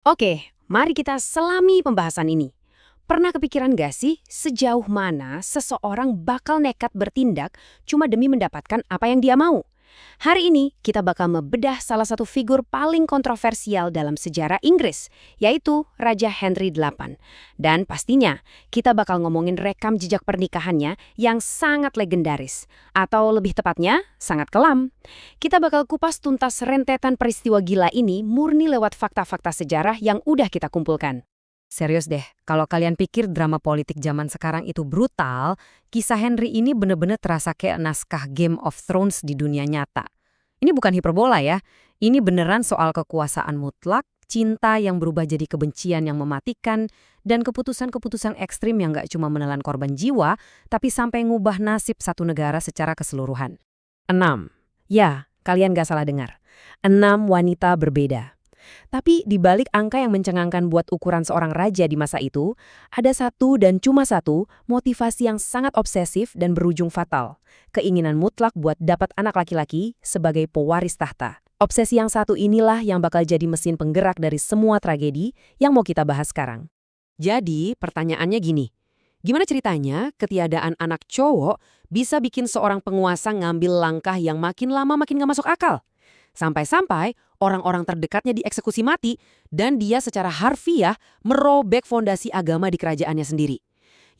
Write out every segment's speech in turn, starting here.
Oke, mari kita selami pembahasan ini. Pernah kepikiran gak sih sejauh mana seseorang bakal nekat bertindak cuma demi mendapatkan apa yang dia mau? Hari ini kita bakal membedah salah satu figur paling kontroversial dalam sejarah Inggris, yaitu Raja Henry VIII. Dan pastinya kita bakal ngomongin rekam jejak pernikahannya yang sangat legendaris, atau lebih tepatnya sangat kelam. Kita bakal kupas tuntas rentetan peristiwa gila ini murni lewat fakta-fakta sejarah yang udah kita kumpulkan. Serius deh, kalau kalian pikir drama politik zaman sekarang itu brutal, kisah Henry ini bener-bener terasa kayak naskah Game of Thrones di dunia nyata. Ini bukan hiperbola ya, ini beneran soal kekuasaan mutlak, cinta yang berubah jadi kebencian yang mematikan, dan keputusan-keputusan ekstrim yang gak cuma menelan korban jiwa, tapi sampai ngubah nasib satu negara secara keseluruhan. 6. Ya, kalian gak salah dengar. 6 wanita berbeda. Tapi di balik angka yang mencengangkan buat ukuran seorang raja di masa itu, ada satu dan cuma satu motivasi yang sangat obsesif dan berujung fatal. Keinginan mutlak buat dapat anak laki-laki sebagai pewaris tahta. Obsesi yang satu inilah yang bakal jadi mesin penggerak dari semua tragedi yang mau kita bahas sekarang. Jadi, pertanyaannya gini. Gimana ceritanya ketiadaan anak cowok bisa bikin seorang penguasa ngambil langkah yang makin lama makin gak masuk akal? Sampai-sampai orang-orang terdekatnya dieksekusi mati dan dia secara harfiah merobek fondasi agama di kerajaannya sendiri.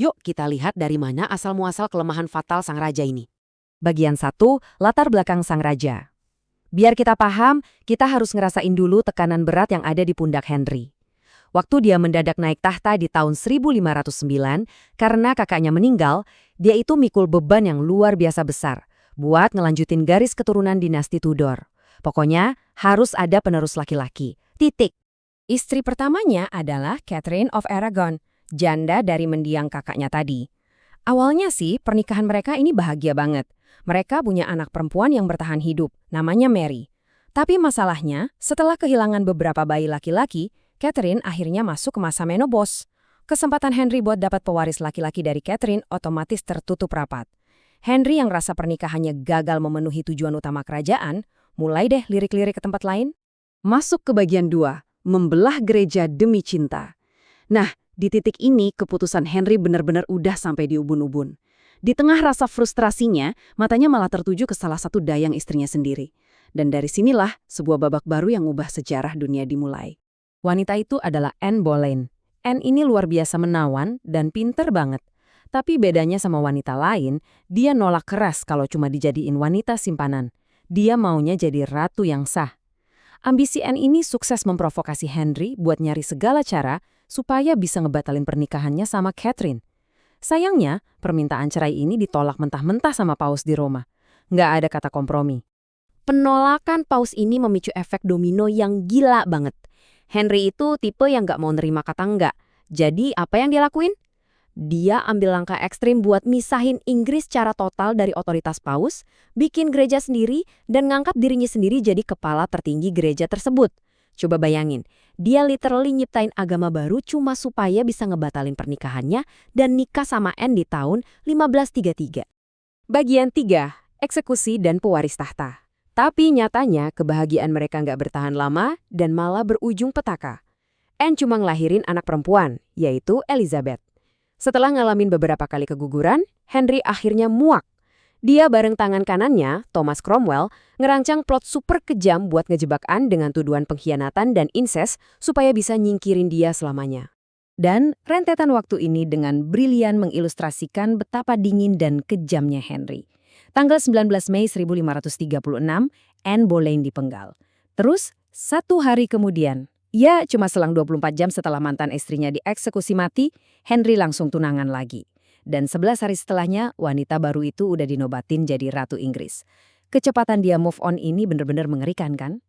Yuk kita lihat dari mana asal-muasal kelemahan fatal sang raja ini. Bagian 1, latar belakang sang raja. Biar kita paham, kita harus ngerasain dulu tekanan berat yang ada di pundak Henry. Waktu dia mendadak naik tahta di tahun 1509, karena kakaknya meninggal, dia itu mikul beban yang luar biasa besar buat ngelanjutin garis keturunan dinasti Tudor. Pokoknya harus ada penerus laki-laki. Titik. Istri pertamanya adalah Catherine of Aragon, janda dari mendiang kakaknya tadi. Awalnya sih pernikahan mereka ini bahagia banget. Mereka punya anak perempuan yang bertahan hidup, namanya Mary. Tapi masalahnya, setelah kehilangan beberapa bayi laki-laki, Catherine akhirnya masuk ke masa menopause. Kesempatan Henry buat dapat pewaris laki-laki dari Catherine otomatis tertutup rapat. Henry yang rasa pernikahannya gagal memenuhi tujuan utama kerajaan, mulai deh lirik-lirik ke tempat lain. Masuk ke bagian 2, membelah gereja demi cinta. Nah, di titik ini keputusan Henry benar-benar udah sampai di ubun-ubun. Di tengah rasa frustrasinya, matanya malah tertuju ke salah satu dayang istrinya sendiri. Dan dari sinilah sebuah babak baru yang ngubah sejarah dunia dimulai. Wanita itu adalah Anne Boleyn. Anne ini luar biasa menawan dan pinter banget. Tapi bedanya sama wanita lain, dia nolak keras kalau cuma dijadiin wanita simpanan. Dia maunya jadi ratu yang sah. Ambisi Anne ini sukses memprovokasi Henry buat nyari segala cara supaya bisa ngebatalin pernikahannya sama Catherine. Sayangnya, permintaan cerai ini ditolak mentah-mentah sama Paus di Roma. Nggak ada kata kompromi. Penolakan Paus ini memicu efek domino yang gila banget. Henry itu tipe yang nggak mau nerima kata enggak. Jadi apa yang dia lakuin? Dia ambil langkah ekstrim buat misahin Inggris secara total dari otoritas Paus, bikin gereja sendiri, dan ngangkat dirinya sendiri jadi kepala tertinggi gereja tersebut. Coba bayangin, dia literally nyiptain agama baru cuma supaya bisa ngebatalin pernikahannya dan nikah sama Anne di tahun 1533. Bagian 3, eksekusi dan pewaris tahta. Tapi nyatanya kebahagiaan mereka nggak bertahan lama dan malah berujung petaka. Anne cuma ngelahirin anak perempuan, yaitu Elizabeth. Setelah ngalamin beberapa kali keguguran, Henry akhirnya muak. Dia bareng tangan kanannya, Thomas Cromwell, ngerancang plot super kejam buat ngejebak Anne dengan tuduhan pengkhianatan dan incest supaya bisa nyingkirin dia selamanya. Dan rentetan waktu ini dengan brilian mengilustrasikan betapa dingin dan kejamnya Henry. Tanggal 19 Mei 1536, Anne Boleyn dipenggal. Terus, 1 hari kemudian, ya, cuma selang 24 jam setelah mantan istrinya dieksekusi mati, Henry langsung tunangan lagi. Dan 11 hari setelahnya, wanita baru itu udah dinobatin jadi Ratu Inggris. Kecepatan dia move on ini benar-benar mengerikan kan?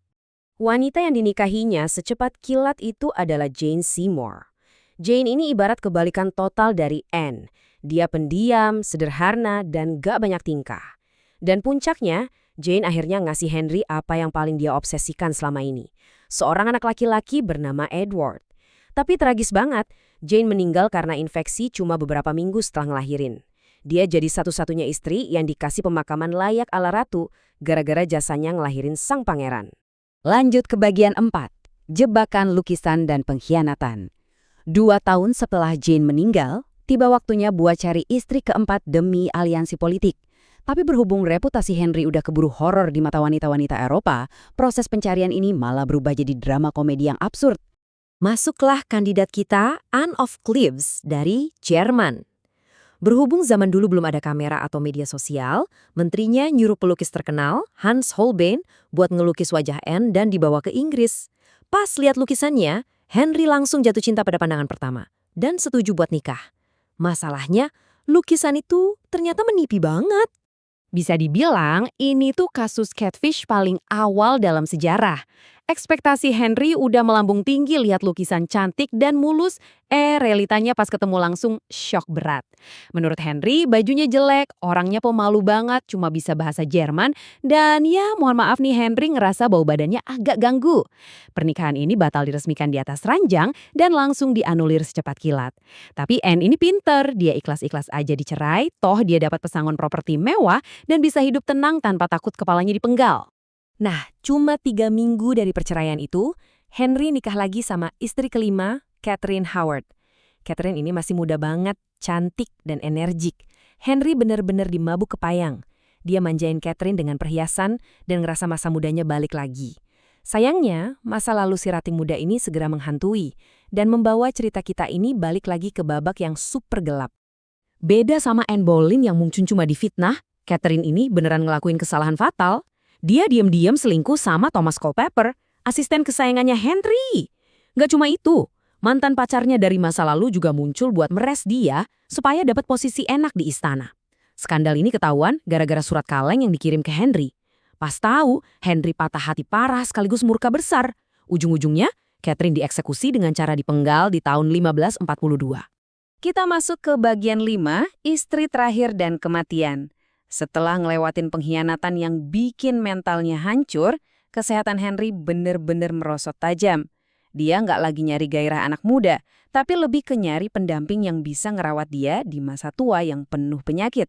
Wanita yang dinikahinya secepat kilat itu adalah Jane Seymour. Jane ini ibarat kebalikan total dari Anne. Dia pendiam, sederhana, dan gak banyak tingkah. Dan puncaknya, Jane akhirnya ngasih Henry apa yang paling dia obsesikan selama ini. Seorang anak laki-laki bernama Edward. Tapi tragis banget, Jane meninggal karena infeksi cuma beberapa minggu setelah ngelahirin. Dia jadi satu-satunya istri yang dikasih pemakaman layak ala ratu gara-gara jasanya ngelahirin sang pangeran. Lanjut ke bagian 4, Jebakan lukisan dan pengkhianatan. 2 tahun setelah Jane meninggal, tiba waktunya buat cari istri keempat demi aliansi politik. Tapi berhubung reputasi Henry udah keburu horor di mata wanita-wanita Eropa, proses pencarian ini malah berubah jadi drama komedi yang absurd. Masuklah kandidat kita, Anne of Cleves dari Jerman. Berhubung zaman dulu belum ada kamera atau media sosial, menterinya nyuruh pelukis terkenal, Hans Holbein, buat ngelukis wajah Anne dan dibawa ke Inggris. Pas lihat lukisannya, Henry langsung jatuh cinta pada pandangan pertama dan setuju buat nikah. Masalahnya, lukisan itu ternyata menipu banget. Bisa dibilang, ini tuh kasus catfish paling awal dalam sejarah. Ekspektasi Henry udah melambung tinggi lihat lukisan cantik dan mulus, realitanya pas ketemu langsung shock berat. Menurut Henry, bajunya jelek, orangnya pemalu banget, cuma bisa bahasa Jerman, dan ya mohon maaf nih Henry ngerasa bau badannya agak ganggu. Pernikahan ini batal diresmikan di atas ranjang dan langsung dianulir secepat kilat. Tapi Anne ini pinter, dia ikhlas-ikhlas aja dicerai, toh dia dapat pesangon properti mewah dan bisa hidup tenang tanpa takut kepalanya dipenggal. Nah, cuma 3 minggu dari perceraian itu, Henry nikah lagi sama istri kelima, Catherine Howard. Catherine ini masih muda banget, cantik, dan energik. Henry benar-benar dimabuk kepayang. Dia manjain Catherine dengan perhiasan dan ngerasa masa mudanya balik lagi. Sayangnya, masa lalu si rating muda ini segera menghantui dan membawa cerita kita ini balik lagi ke babak yang super gelap. Beda sama Anne Boleyn yang mungkin cuma difitnah, Catherine ini beneran ngelakuin kesalahan fatal. Dia diam-diam selingkuh sama Thomas Culpeper, asisten kesayangannya Henry. Gak cuma itu, mantan pacarnya dari masa lalu juga muncul buat meres dia supaya dapat posisi enak di istana. Skandal ini ketahuan gara-gara surat kaleng yang dikirim ke Henry. Pas tahu, Henry patah hati parah sekaligus murka besar. Ujung-ujungnya, Catherine dieksekusi dengan cara dipenggal di tahun 1542. Kita masuk ke bagian 5, istri terakhir dan kematian. Setelah ngelewatin pengkhianatan yang bikin mentalnya hancur, kesehatan Henry bener-bener merosot tajam. Dia nggak lagi nyari gairah anak muda, tapi lebih ke nyari pendamping yang bisa ngerawat dia di masa tua yang penuh penyakit.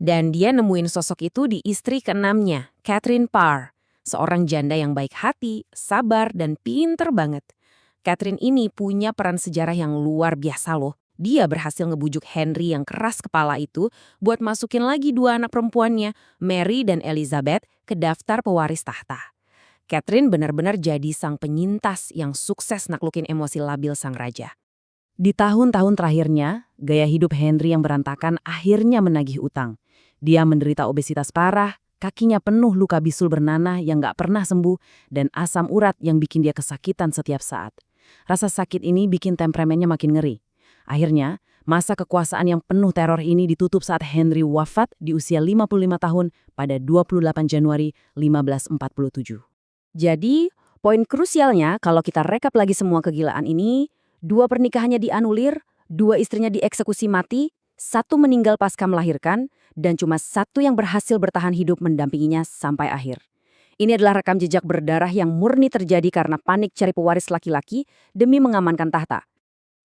Dan dia nemuin sosok itu di istri keenamnya, Catherine Parr, seorang janda yang baik hati, sabar, dan pinter banget. Catherine ini punya peran sejarah yang luar biasa loh. Dia berhasil ngebujuk Henry yang keras kepala itu buat masukin lagi 2 anak perempuannya, Mary dan Elizabeth, ke daftar pewaris tahta. Catherine benar-benar jadi sang penyintas yang sukses naklukin emosi labil sang raja. Di tahun-tahun terakhirnya, gaya hidup Henry yang berantakan akhirnya menagih utang. Dia menderita obesitas parah, kakinya penuh luka bisul bernanah yang gak pernah sembuh, dan asam urat yang bikin dia kesakitan setiap saat. Rasa sakit ini bikin temperamennya makin ngeri. Akhirnya, masa kekuasaan yang penuh teror ini ditutup saat Henry wafat di usia 55 tahun pada 28 Januari 1547. Jadi, poin krusialnya kalau kita rekap lagi semua kegilaan ini, 2 pernikahannya dianulir, 2 istrinya dieksekusi mati, 1 meninggal pasca melahirkan, dan cuma 1 yang berhasil bertahan hidup mendampinginya sampai akhir. Ini adalah rekam jejak berdarah yang murni terjadi karena panik cari pewaris laki-laki demi mengamankan tahta.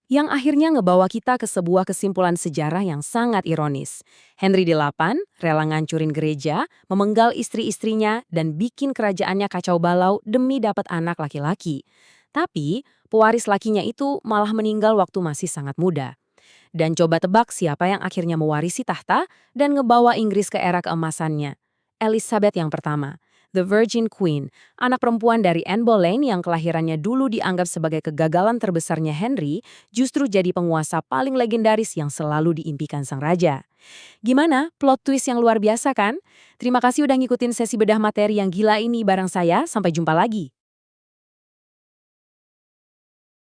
Yang akhirnya ngebawa kita ke sebuah kesimpulan sejarah yang sangat ironis. Henry VIII rela ngancurin gereja, memenggal istri-istrinya, dan bikin kerajaannya kacau balau demi dapat anak laki-laki. Tapi, pewaris lakinya itu malah meninggal waktu masih sangat muda. Dan coba tebak siapa yang akhirnya mewarisi tahta dan ngebawa Inggris ke era keemasannya. Elizabeth yang pertama. The Virgin Queen, anak perempuan dari Anne Boleyn yang kelahirannya dulu dianggap sebagai kegagalan terbesarnya Henry, justru jadi penguasa paling legendaris yang selalu diimpikan sang raja. Gimana? Plot twist yang luar biasa kan? Terima kasih udah ngikutin sesi bedah materi yang gila ini bareng saya, sampai jumpa lagi.